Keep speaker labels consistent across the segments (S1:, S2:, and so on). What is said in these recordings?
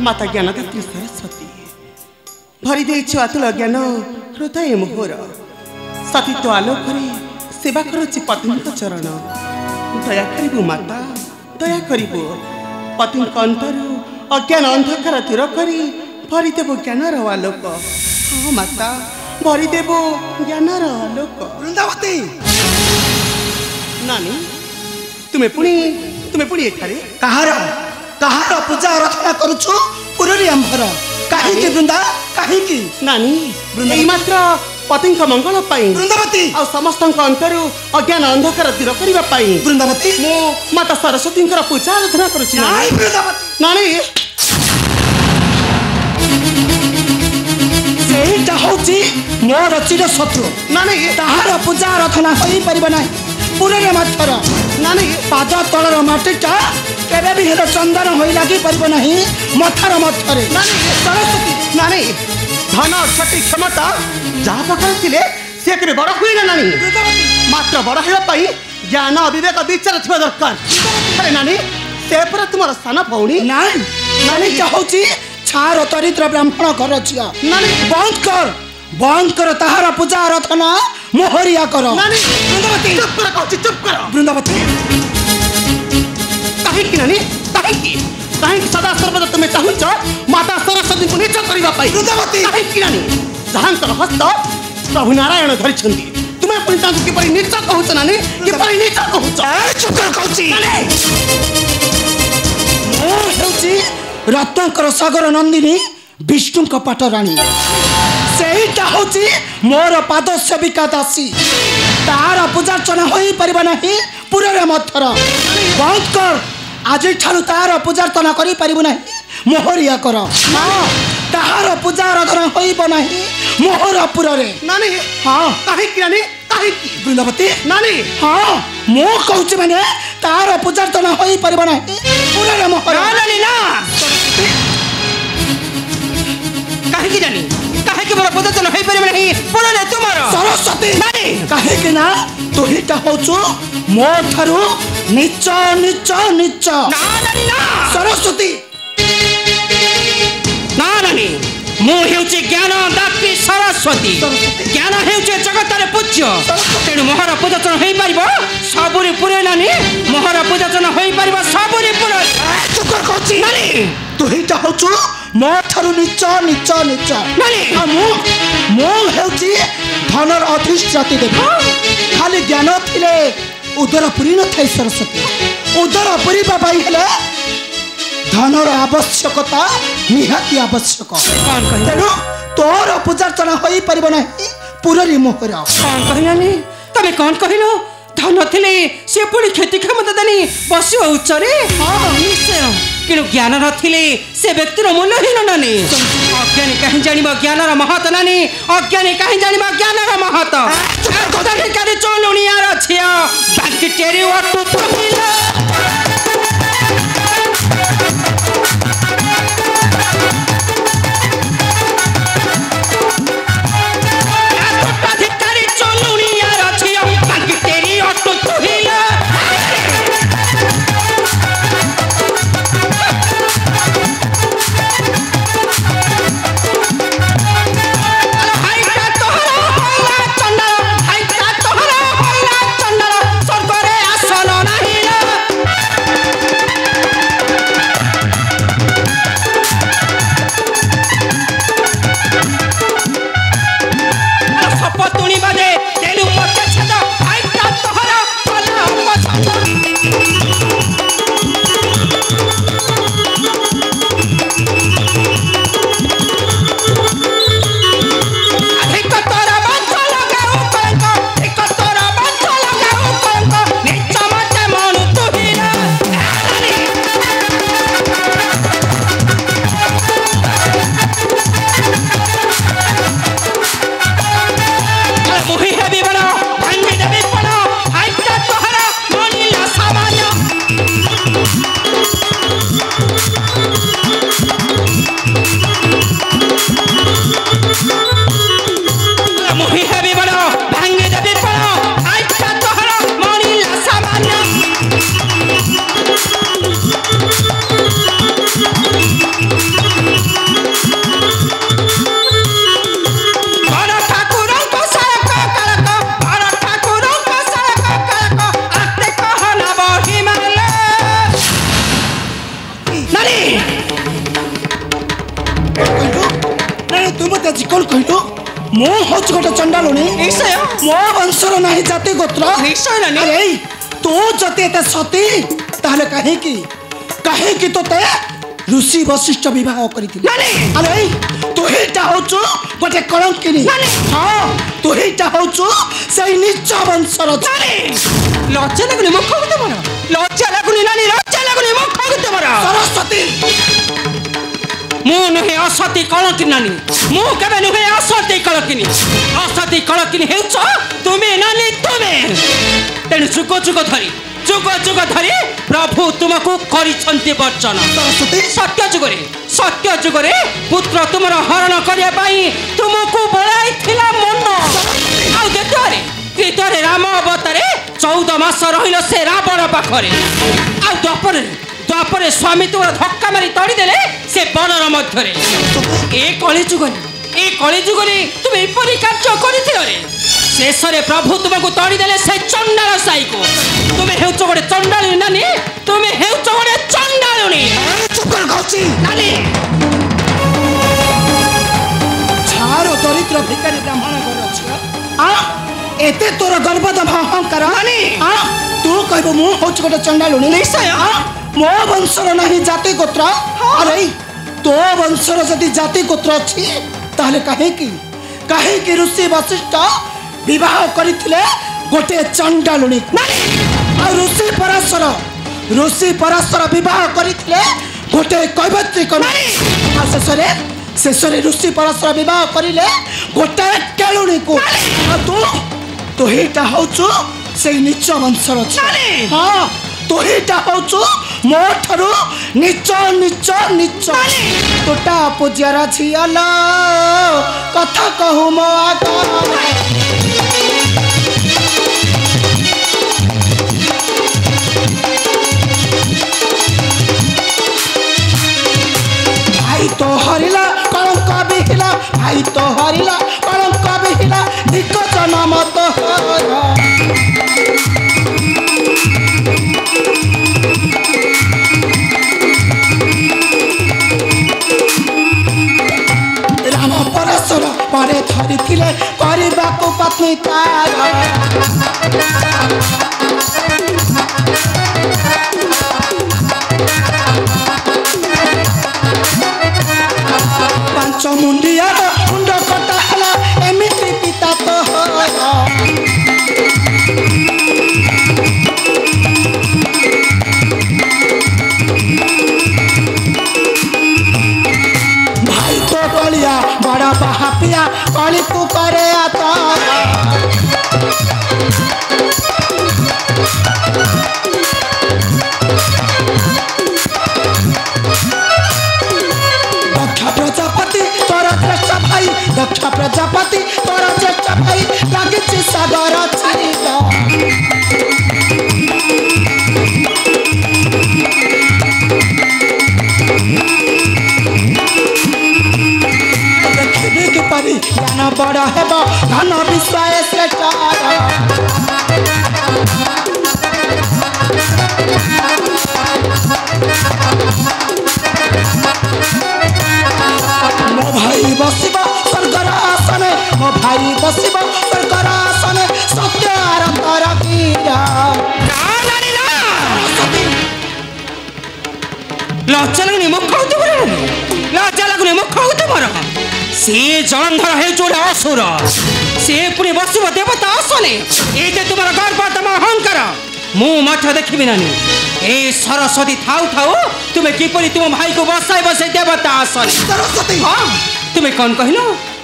S1: माता ज्ञानदात्री सरस्वती भरी देछु अतुल ज्ञान हृदय मोहर सतीत्व आलोकरे सेवा करुछि पत्नी चरण दया करिबु माता दया करिबु पत्नी अंतरु अज्ञान अंधकार दूर करी भरी देबो ज्ञानर आलोक। हाँ माता भरी देबो ज्ञानर आलोक।
S2: वृंदावती
S1: नानी तुम्हें पुणी एठारे
S2: कहार पूजा आराधना करुछु पुररी अंबर काहे वृंदा काहे
S1: नानी एई मात्र पति मंगल पाई
S2: वृंदावती
S1: आ समस्त अंतरु अज्ञान अंधकार दूर करबा पाई
S2: वृंदावती
S1: मो माता सरस्वती पूजा आराधना करुछि
S2: नानी वृंदावती
S1: नानी
S2: सेटा होची मोर चिर शत्रु
S1: नानी
S2: ताहार पूजा आराधना होई परिबा नाही पुररे माथर
S1: नानी
S2: पाद तलर माटीटा केबे भी हेर चंदन होई लागी परिबा नाही मथर मथरे
S1: नानी सरस्वती नानी धन शक्ति क्षमता जहाँ पाखे थिले से केबे बड़ हुई ना नानी मात्र बड़ हेबा पाई ज्ञान विवेक विचार थिबा दरकार। अरे नानी से पर तुमर स्थान भौणी
S2: नानी नानी चाहूची छार चरित्र ब्राह्मण घर छिया
S1: नानी
S2: बंद कर ताहार पूजा आराधना मोहरिया कर
S1: नानी वृंदावती चुप कर
S2: वृंदावती
S1: काहे नानी काहे सदा सर्वदा तुम्हें चाहुच माता सरस्वती को नीच करबा पाई
S2: वृंदावती
S1: काहे नानी जहांकर हस्त प्रभु नारायण धरिछंती तुम्हें पुणी तांको किपरि नीच कहूच नानी किपरि नीच कहूच
S2: चुप कर कहूची मो हेउची रत्नाकर सागर नंदिनी विष्णु कपाट राणी सेटा होची मोर पाद सेविका दासी तार पूजार्चना होई परिबा नाही पुररे मथर बंद कर आज ठानु तार पूजार्चना करी परिबु नाही मोहरिया कर हां तार पूजा आराधना होइब नाही मोहर पुररे
S1: नानी
S2: हां
S1: काहे नानी काहे
S2: वृंदावती
S1: नानी
S2: हां मो कहूची माने तार पूजार्चना होई परिबा नाही पुररे मोहर
S1: नानी ना काहे की नानी काहे की मोर पूजा न होई परिबा नाही पुररे तुमार
S2: सरस्वती
S1: नानी
S2: काहे के ना तोहिटा होचो मो थारु नीच नीच नीच
S1: ना नानी ना
S2: सरस्वती
S1: ना नानी मु हेउची ज्ञान दात्री सरस्वती ज्ञान हेउची जगतर पूज्य तेणु मोहर पूजाचन होई परिबो सबुरी पुरे नानी मोहर पूजाचन होई परिबो सबुरी पुरे
S2: चुप कर कहची
S1: नानी
S2: तोहिटा होचो मो थारु नीच नीच नीच
S1: नानी
S2: मो हेउची धनर अधिष्ठाती देवी खाली ज्ञान थिले उदर पुरी न थाई सरस्वती उदर पुरी बाबाई हेले धनर आवश्यकता निहाती आवश्यक तेणु तोर पूजार्चना होई परिबो नाही पुररी मोहर
S1: कौन कहलानी तबे कौन कहलो धन थिले से पुणी खेती क्षमता देनी बसियो उच्चरे हां निश्चय किनु ज्ञान नथिले से व्यक्तिर मूल्यहीन नानी अज्ञानी कहीं जानिबा ज्ञानर महत्व नानी अज्ञानी कहीं जानिबा ज्ञानर महत्व कदानि कारे चलुनियार छिया बाकी टेरी वाटु तमिला
S2: हूँ गोटे चंडालुणी
S1: निश्चय
S2: मो वंशर नहीं जाति गोत्र
S1: निश्चय नानी
S2: अरे तू जति एते सती ताहले कहीं तोते ऋषि वशिष्ठ विवाह करिथिले
S1: नानी
S2: अरे तू हिटा होचु गोटे कलंकिनी हां तू हिटा होचु सेई नीच वंशर
S1: नानी लज्जा लागुनी मुख को तमरा लज्जा लागुनी नानी लज्जा लागुनी मुख को तमरा
S2: सरस्वती
S1: मु नुहे असती कलंकिनी नानी मु केबे नुहे असती कलंकिनी हेउछ तुमे नानी तुमे तेनु जुग जुग धरी प्रभु तुमको करिछन्ति वचन सत्य जुगरे पुत्र तुमर हरण करिया पाई तुमको बोलाइथिला मन आउ देतरे राम अवतारे 14 मास रहिलो से रावण पाखरे आउ द्वापरे स्वामी तुमर धक्का मारी तड़ी देले से बनर मध्यरे ए कली जुगरे तुम एपरी कार्य करिथिलो रे शेषरे प्रभु तुमको तड़ी देले से चंडाल साई को तुम हेउच गोटे चंडालुनी नानी तुम हेउच गोटे चंडालुनी
S2: चुप कर गौची
S1: नानी
S2: छारो दरिद्र भिखारी ब्राह्मण घर अछि एते तोर गर्वद अहंकार
S1: नानी
S2: तू कहबो मु होच गोटे चंडालुनी
S1: निश्चय
S2: मो वंशर नहीं जाति गोत्र अरे तो वंशर जदि जाति गोत्र अछि ताहले काहे कि ऋषि वशिष्ठ विवाह करिथिले गोटे चंडालुनी आ ऋषि पराशर विवाह करिथिले गोटे कैवत्रिक आ शेषरे ऋषि पराशर विवाह करिले गोटे केलुनी को आ तू हेटा होचु से नीच वंशर अछि हां तू हेटा होचु मोठरू नीच तोटा पूज्यर झियल कथा कहू मो आगा भाई तो हरिला कलंक बिहिला भाई तो हरिला कलंक बिहिला धिक जनम तो राम परशुर परे धरिथिले କରିବାକୁ पत्नी तार पांच मुंडिया मुंड कटा हला एमिति पिता तो भाई तो कलिया बड़ा बहापिया कली तू करे आता दक्ष प्रजापति तोरा ज्येष्ठ भाई लागिछि सागर छिरिला देखबे के पारी ज्ञान बड़ हेबो धन विश्वास श्रेष्ठ मो भाई बसिबा स्वर्गर आसने मो भाई बसिबा स्वर्गर आसने सत्य आरतर कीरा
S1: लज्जा लगुनी मुख तुमर से जलंधर हे जोड़े असुर से पुणी बसिब देवता आसने ये तुमर गर्व तुम अहंकार मु मठ देखी नानी ए सरस्वती थाऊ तुम्हें किपरि तुम भाई को बसाइब से देवता आसने
S2: सरस्वती
S1: हाँ तुम्हें कौन कहल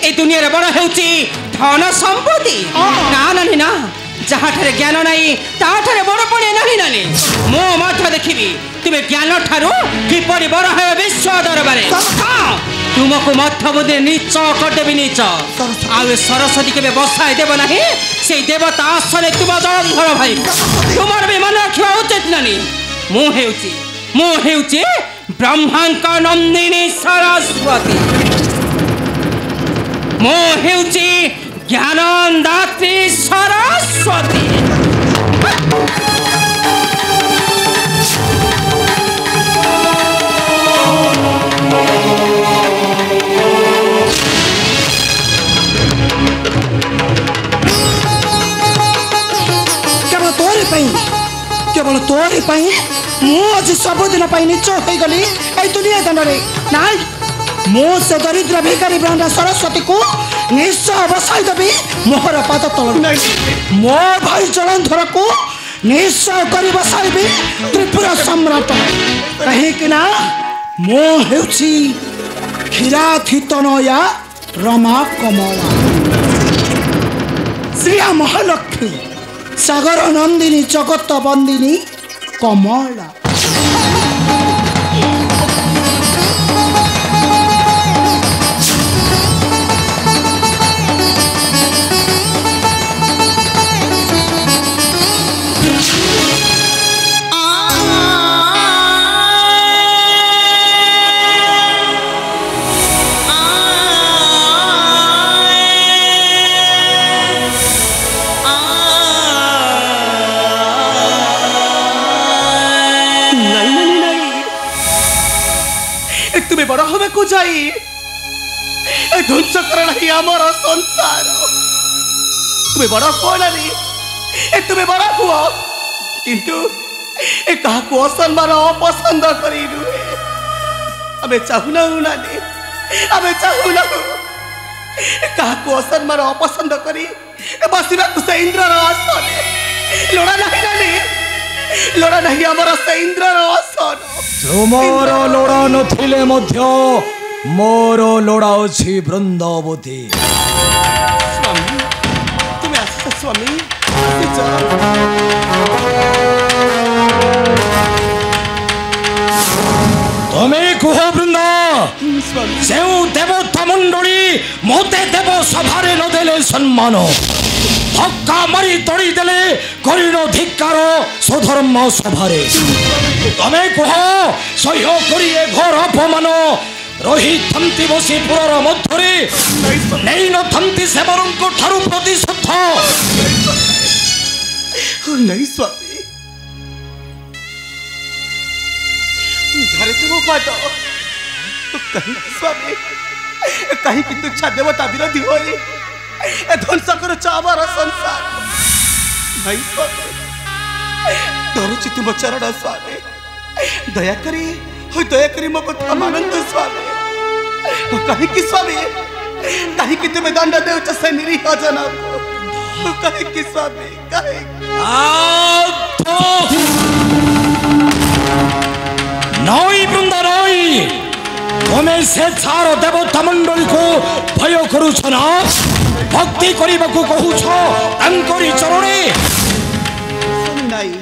S1: ए दुनिया रे बड़ हेउची धन संपत्ति ना नानी ना जहाँ ठारे ज्ञान नहीं ता ठारे बड़ पड़े नहीं नानी मो मठ देखी तुम्हें ज्ञान ठारू किपरि बड़ है विश्व दरबारे हाँ तुमको मठ बुद्धि नीच करदेवी नीच आउ सरस्वती के बसाई देव ना से देवता आसने तुम जलंधर भाई तुम भी मन रखा उचित नानी मु हेउची ब्रह्मांक नंदिनी सरस्वती मो हेउची ज्ञानदात्री सरस्वती
S2: तोरी पाई मु आज सबुदिन पाई नीच हो गली ए दुनिया दंडरे नाई मु से दरिद्र भिखारी ब्राह्मण सरस्वती को निश्चय बसाई देवी मोहर पाद तल मो भाई जलंधर को निश्चय कर बसाइबी त्रिपुरा सम्राट कहीं ना मो हेउछि क्षीराथितनया रमा कमला श्रिया महालक्ष्मी सागर नंदिनी जगत बंदिनी कमला
S1: बड़ा हमें को जाई ध्वंस कर नहीं हमारा संसार तुम्हें बड़ा हुआ नहीं तुम्हें बड़ा हुआ किंतु कहा को असम्मान अपसंद करी रुहे हमें चाहूना नानी हमें चाहूना कहा को असम्मान अपसंद करी बसवा से इंद्र आसन लोड़ा नहीं नानी लोड़ा नहीं हमारा से इंद्र आसन
S3: तुमर लोड़ा नथिले मध्य मोर लोड़ा अछि वृंदावती
S1: स्वामी तुम्हें आस स्वामी
S3: तुम्हें कुह वृंदा से देवता मंडली मते देव सभारे न देले सम्मान धक्का मारी तड़ी देले करिनो धिक्कार स्वधर्म सभारे तमे कह सह्य करिए घर अपमान रही थंती बसी पुरर मध्यरे नहीं न थंती सेवरंको ठारु प्रतिशोध
S1: नहीं स्वामी घरे तुम पाट कहीं स्वामी कहीं कि तुच्छा देवता विरोधी होई ध्वंस कर चावर संसार नहीं स्वामी धरुची तुम चरण स्वामी दया करी मो कथा मानंद स्वामी कहीं कि स्वामी कहीं कि तुम्हें दंड देउच से निरीह जन कहीं कि स्वामी कहीं
S3: नई वृंदा नई तुम्हें से चार देवता मंडली को भय करुछ ना भक्ति करने को कहूछ तांकरी चरणे
S1: नहीं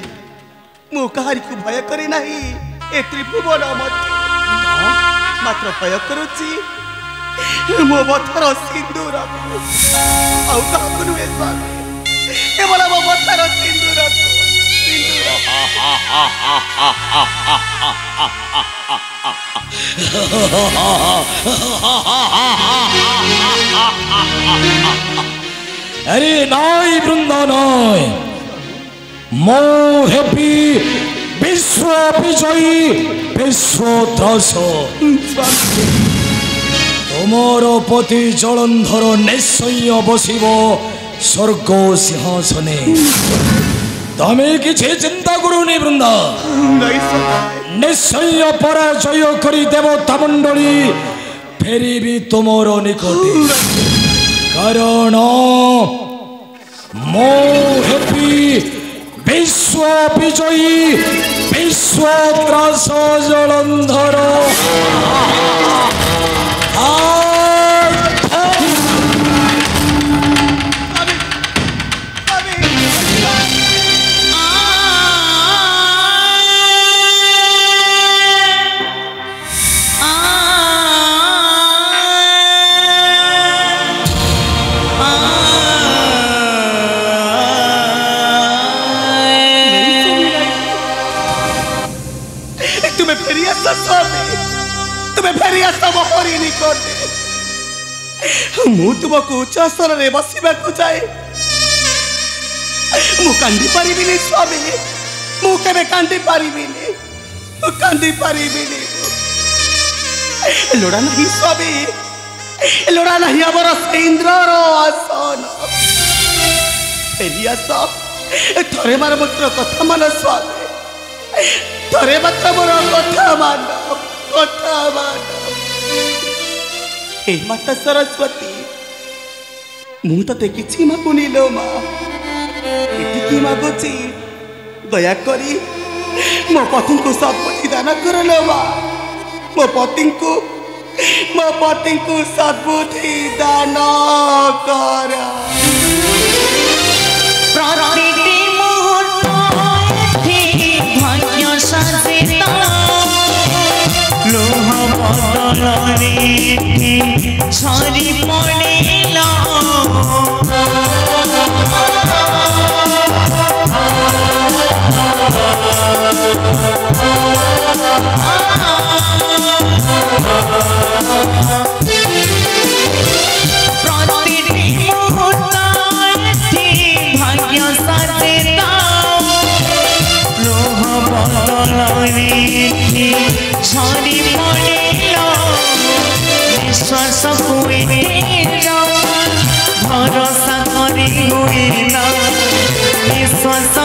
S1: मु कहारी को भय करे नहीं ए त्रिभुवन मध्य मात्र भय करुची मो बथर सिंदूर आउ काहु नुहे स्वामी केवल मो बथर सिंदूर
S3: अरे नाई वृंदा नाई मो हेपी विश्व विजयी विश्व त्रस तुमर पति जलंधर निश्चय बसिब स्वर्ग सिंहासने तमे किछि चिंता करूनी वृंदा निश्चय पराजय करी देवता मंडली फेरी भी तुमर निकटे कारण मो हेपी विश्व विजयी विश्व त्रास जलंधर
S1: मु तुमको उच्च स्तर रे बसिबा को जाए मु कांदी पारिबिनी स्वामी मु केबे कांदी पारिबिनी कांदी पारिबिनी लोड़ा नहीं स्वामी लोड़ा नहीं हमर इंद्रर आसन फेरिया सब थरे मार मात्र कथा मन स्वामी थरे मात्र मोर कथा मान हे माता सरस्वती मु ते किछि मागुनी लो मा एतिकी मागुची दया करी मो पति को सब दान कर लो मा मो पति को सबुद्धि दान कर
S4: प्रतिटी मुहूर्त भाग्य सजिता लोह बदलरे झरी पड़ेला प्रतिटी मुहूर्त भाग्य सजिता लोह बदलरे झरी पड़ेला विश्वास भरोसा करी हुई विश्वास